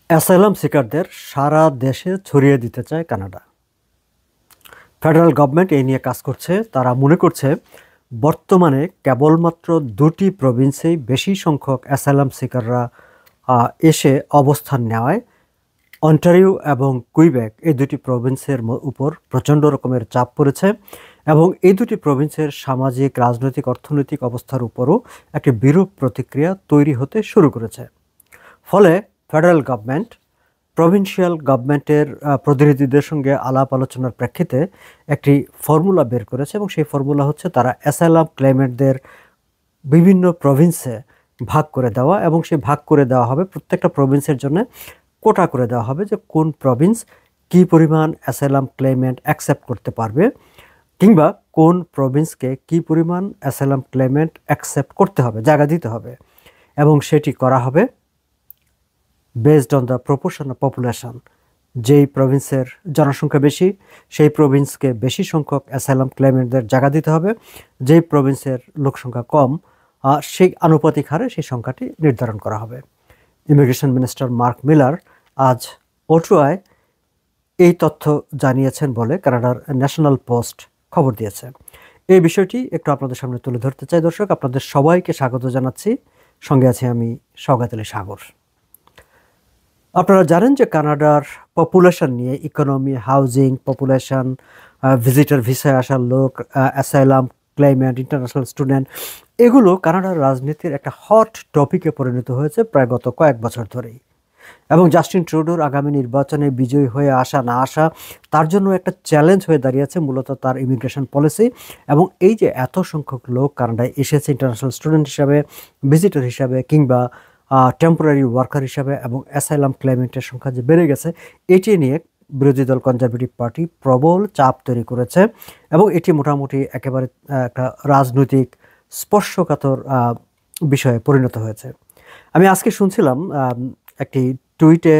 Asylum সিকারদের সারা দেশে ছড়িয়ে দিতে চায় কানাডা। ফেডারেল গভর্নমেন্ট এই নিয়ে কাজ করছে। তারা মনে করছে বর্তমানে কেবলমাত্র দুটি প্রভিন্সেই বেশি সংখ্যক অ্যাসাইলাম সিকাররা এসে অবস্থান নেওয়ায় অন্টারিও এবং কুইবেক এই দুটি প্রভিন্সের উপর প্রচণ্ড রকমের চাপ পড়েছে এবং এই দুটি প্রভিন্সের সামাজিক, রাজনৈতিক, অর্থনৈতিক অবস্থার উপরও একটি বিরূপ প্রতিক্রিয়া তৈরি হতে শুরু করেছে। ফলে ফেডারেল গভর্নমেন্ট প্রভিন্সিয়াল গভর্নমেন্টের প্রতিনিধিদের সঙ্গে আলাপ আলোচনার প্রেক্ষিতে একটি ফর্মুলা বের করেছে এবং সেই ফর্মুলা হচ্ছে তারা অ্যাসাইলাম ক্লেমেন্টদের বিভিন্ন প্রভিন্সে ভাগ করে দেওয়া, এবং সেই ভাগ করে দেওয়া হবে প্রত্যেকটা প্রভিন্সের জন্য কোটা করে দেওয়া হবে যে কোন প্রভিন্স কী পরিমাণ অ্যাসাইলাম ক্লেমেন্ট অ্যাকসেপ্ট করতে পারবে, কিংবা কোন প্রভিন্সকে কী পরিমাণ অ্যাসাইলাম ক্লেমেন্ট অ্যাকসেপ্ট করতে হবে, জায়গা দিতে হবে, এবং সেটি করা হবে based on the proportion of population. যেই প্রভিন্সের জনসংখ্যা বেশি সেই প্রভিন্সকে বেশি সংখ্যক অ্যাসাইলাম ক্লেমেন্টদের জায়গা দিতে হবে, যেই প্রভিন্সের লোকসংখ্যা কম সেই আনুপাতিক হারে সেই সংখ্যাটি নির্ধারণ করা হবে। ইমিগ্রেশন মিনিস্টার মার্ক মিলার আজ ওটুয়ায় এই তথ্য জানিয়েছেন বলে কানাডার ন্যাশনাল পোস্ট খবর দিয়েছে। এই বিষয়টি একটু আপনাদের সামনে তুলে ধরতে চাই। দর্শক, আপনাদের সবাইকে স্বাগত জানাচ্ছি। সঙ্গে আছি আমি শওকত আলী সাগর। আপনারা জানেন যে কানাডার পপুলেশন নিয়ে, ইকোনমি, হাউজিং, পপুলেশন, ভিজিটর ভিসায় আসা লোক, অ্যাসাইলাম ক্লেমেন্ট, ইন্টারন্যাশনাল স্টুডেন্ট, এগুলো কানাডার রাজনীতির একটা হট টপিকে পরিণত হয়েছে প্রায় গত কয়েক বছর ধরেই। এবং জাস্টিন ট্রুডোর আগামী নির্বাচনে বিজয়ী হয়ে আসা না আসা তার জন্য একটা চ্যালেঞ্জ হয়ে দাঁড়িয়েছে মূলত তার ইমিগ্রেশন পলিসি। এবং এই যে এত সংখ্যক লোক কানাডায় এসেছে ইন্টারন্যাশনাল স্টুডেন্ট হিসাবে, ভিজিটর হিসাবে, কিংবা টেম্পোরারি ওয়ার্কার হিসাবে, এবং অ্যাসাইলাম ক্লেমেন্টের সংখ্যা যে বেড়ে গেছে, এটি নিয়ে বিরোধী দল কনজারভেটিভ পার্টি প্রবল চাপ তৈরি করেছে এবং এটি মোটামুটি একেবারে একটা রাজনৈতিক স্পর্শকাতর বিষয়ে পরিণত হয়েছে। আমি আজকে শুনছিলাম একটি টুইটে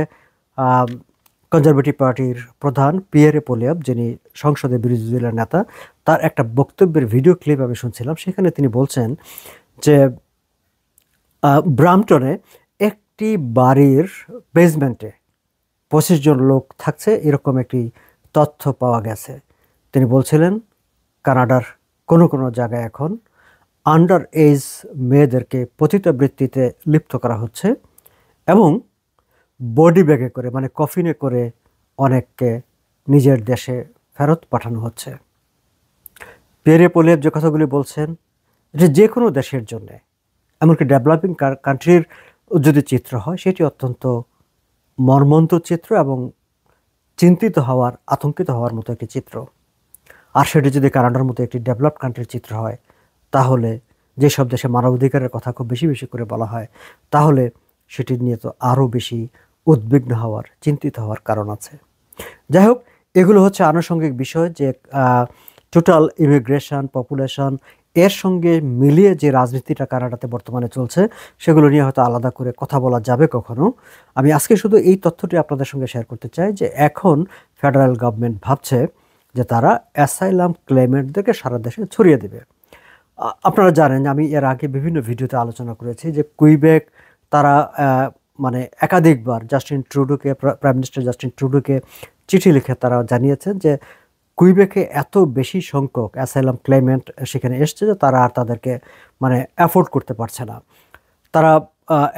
কনজারভেটিভ পার্টির প্রধান পিয়েরে পোলিয়াব, যিনি সংসদে বিরোধী দলের নেতা, তার একটা বক্তব্যের ভিডিও ক্লিপ আমি শুনছিলাম। সেখানে তিনি বলছেন যে ব্রাম্পটনে একটি বাড়ির বেসমেন্টে 25 জন লোক থাকছে, এরকম একটি তথ্য পাওয়া গেছে। তিনি বলছিলেন কানাডার কোনো কোনো জায়গায় এখন আন্ডার এজ মেয়েদেরকে পতিতাবৃত্তিতে লিপ্ত করা হচ্ছে এবং বডি ব্যাগে করে, মানে কফিনে করে অনেককে নিজের দেশে ফেরত পাঠানো হচ্ছে। পিয়েরে পোলিয়াব যে কথাগুলি বলছেন, এটা যে কোনো দেশের জন্যে, এমনকি ডেভেলপিং কান্ট্রির যদি চিত্র হয়, সেটি অত্যন্ত মর্মন্তুদ চিত্র এবং চিন্তিত হওয়ার, আতঙ্কিত হওয়ার মতো একটি চিত্র। আর সেটি যদি কানাডার মতো একটি ডেভেলপড কান্ট্রির চিত্র হয়, তাহলে যেসব দেশে মানবাধিকারের কথা খুব বেশি বেশি করে বলা হয়, তাহলে সেটি নিয়ে তো আরও বেশি উদ্বিগ্ন হওয়ার, চিন্তিত হওয়ার কারণ আছে। যাই হোক, এগুলো হচ্ছে আনুষঙ্গিক বিষয় যে টোটাল ইমিগ্রেশন, পপুলেশন, এর সঙ্গে মিলিয়ে যে রাজনীতিটা কানাডাতে বর্তমানে চলছে, সেগুলো নিয়ে হয়তো আলাদা করে কথা বলা যাবে কখনো। আমি আজকে শুধু এই তথ্যটি আপনাদের সঙ্গে শেয়ার করতে চাই যে এখন ফেডারেল গভর্নমেন্ট ভাবছে যে তারা অ্যাসাইলাম ক্লেমেন্টদেরকে সারা দেশে ছড়িয়ে দেবে। আপনারা জানেন, আমি এর আগে বিভিন্ন ভিডিওতে আলোচনা করেছি যে কুইবেক তারা মানে একাধিকবার জাস্টিন ট্রুডোকে, প্রাইম মিনিস্টার জাস্টিন ট্রুডোকে চিঠি লিখে তারা জানিয়েছেন যে কুইবেকে এত বেশি সংখ্যক অ্যাসাইলাম ক্লেমেন্ট সেখানে এসছে যে তারা আর তাদেরকে মানে অ্যাফোর্ড করতে পারছে না। তারা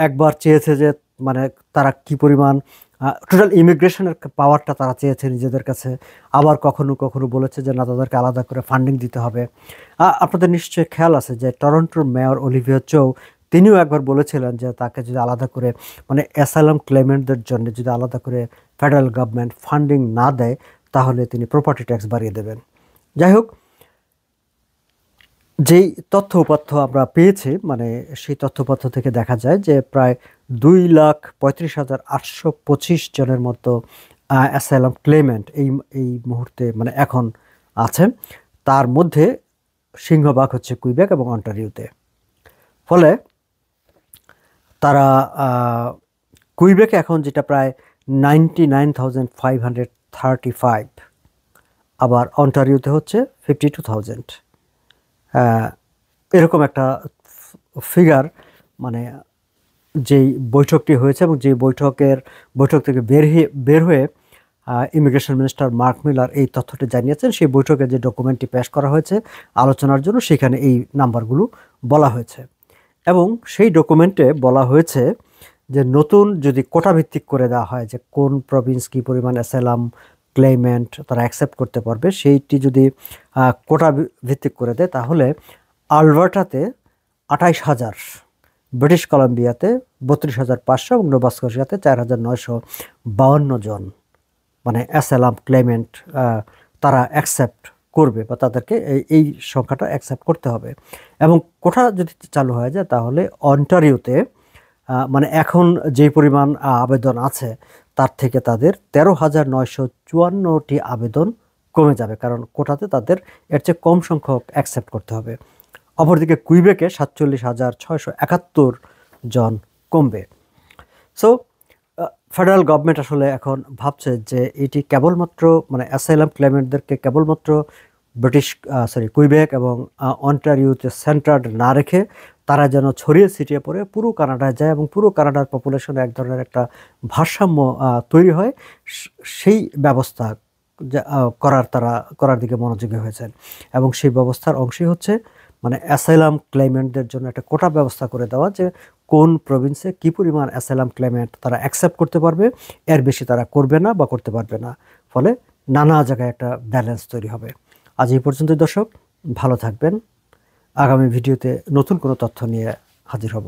একবার চেয়েছে যে মানে তারা কি পরিমাণ টোটাল ইমিগ্রেশনের পাওয়ারটা তারা চেয়েছে নিজেদের কাছে, আবার কখনো কখনো বলেছে যে না, তাদেরকে আলাদা করে ফান্ডিং দিতে হবে। আপনাদের নিশ্চয়ই খেয়াল আছে যে টরন্টোর মেয়র অলিভিয়া চৌ, তিনিও একবার বলেছিলেন যে তাকে যদি আলাদা করে, মানে অ্যাসাইলাম ক্লেমেন্টদের জন্য যদি আলাদা করে ফেডারেল গভর্নমেন্ট ফান্ডিং না দেয়, তাহলে তিনি প্রপার্টি ট্যাক্স বাড়িয়ে দেবেন। যাই হোক, যেই তথ্য উপাত্য আমরা পেয়েছি, মানে সেই তথ্য উপাত্ত থেকে দেখা যায় যে প্রায় 2,35,825 জনের মতো অ্যাসাইলাম ক্লেমেন্ট এই মুহূর্তে মানে এখন আছে। তার মধ্যে সিংহভাগ হচ্ছে কুইবেক এবং অন্টারিওতে। ফলে তারা কুইবেকে এখন যেটা প্রায় 99,535, আবার অন্টারিওতে হচ্ছে 52,000, এরকম একটা ফিগার মানে যেই বৈঠকটি হয়েছে এবং যে বৈঠক থেকে বের হয়ে ইমিগ্রেশন মিনিস্টার মার্ক মিলার এই তথ্যটি জানিয়েছেন। সেই বৈঠকে যে ডকুমেন্টটি পেশ করা হয়েছে আলোচনার জন্য, সেখানে এই নাম্বারগুলো বলা হয়েছে এবং সেই ডকুমেন্টে বলা হয়েছে যে নতুন যদি কোটা ভিত্তিক করে দেওয়া হয় যে কোন প্রভিন্স কী পরিমাণ অ্যাসাইলাম ক্লেইমেন্ট তারা অ্যাকসেপ্ট করতে পারবে, সেইটি যদি কোটা ভিত্তিক করে দেয় তাহলে আলবার্টাতে 28,000, ব্রিটিশ কলাম্বিয়াতে 32,500 এবং নোভাস্কোশিয়াতে 4,952 জন মানে অ্যাসাইলাম ক্লেইমেন্ট তারা অ্যাকসেপ্ট করবে বা তাদেরকে এই সংখ্যাটা অ্যাকসেপ্ট করতে হবে। এবং কোটা যদি চালু হয়ে যায় তাহলে অন্টারিওতে মানে এখন যেই পরিমাণ আবেদন আছে তার থেকে তাদের 13,954টি আবেদন কমে যাবে, কারণ কোটাতে তাদের এর চেয়ে কম সংখ্যক অ্যাকসেপ্ট করতে হবে। অপরদিকে কুইবেকে 47,671 জন কমবে। সো ফেডারেল গভর্নমেন্ট আসলে এখন ভাবছে যে এটি কেবলমাত্র মানে অ্যাসাইলাম ক্লেমেন্টদেরকে কেবলমাত্র কুইবেক এবং অন্টারিওতে সেন্টার্ড না রেখে তারা যেন ছড়িয়ে ছিটিয়ে পড়ে পুরো কানাডায় যায় এবং পুরো কানাডার পপুলেশনে এক ধরনের একটা ভারসাম্য তৈরি হয়, সেই ব্যবস্থা করার দিকে মনোযোগী হয়েছেন। এবং সেই ব্যবস্থার অংশই হচ্ছে মানে অ্যাসাইলাম ক্লেমেন্টদের জন্য একটা কোটা ব্যবস্থা করে দেওয়া, যে কোন প্রভিন্সে কী পরিমাণ অ্যাসাইলাম ক্লেমেন্ট তারা অ্যাকসেপ্ট করতে পারবে, এর বেশি তারা করবে না বা করতে পারবে না, ফলে নানা জায়গায় একটা ব্যালেন্স তৈরি হবে। আজ এই পর্যন্ত দর্শক, ভালো থাকবেন। আগামী ভিডিওতে নতুন কোনো তথ্য নিয়ে হাজির হব।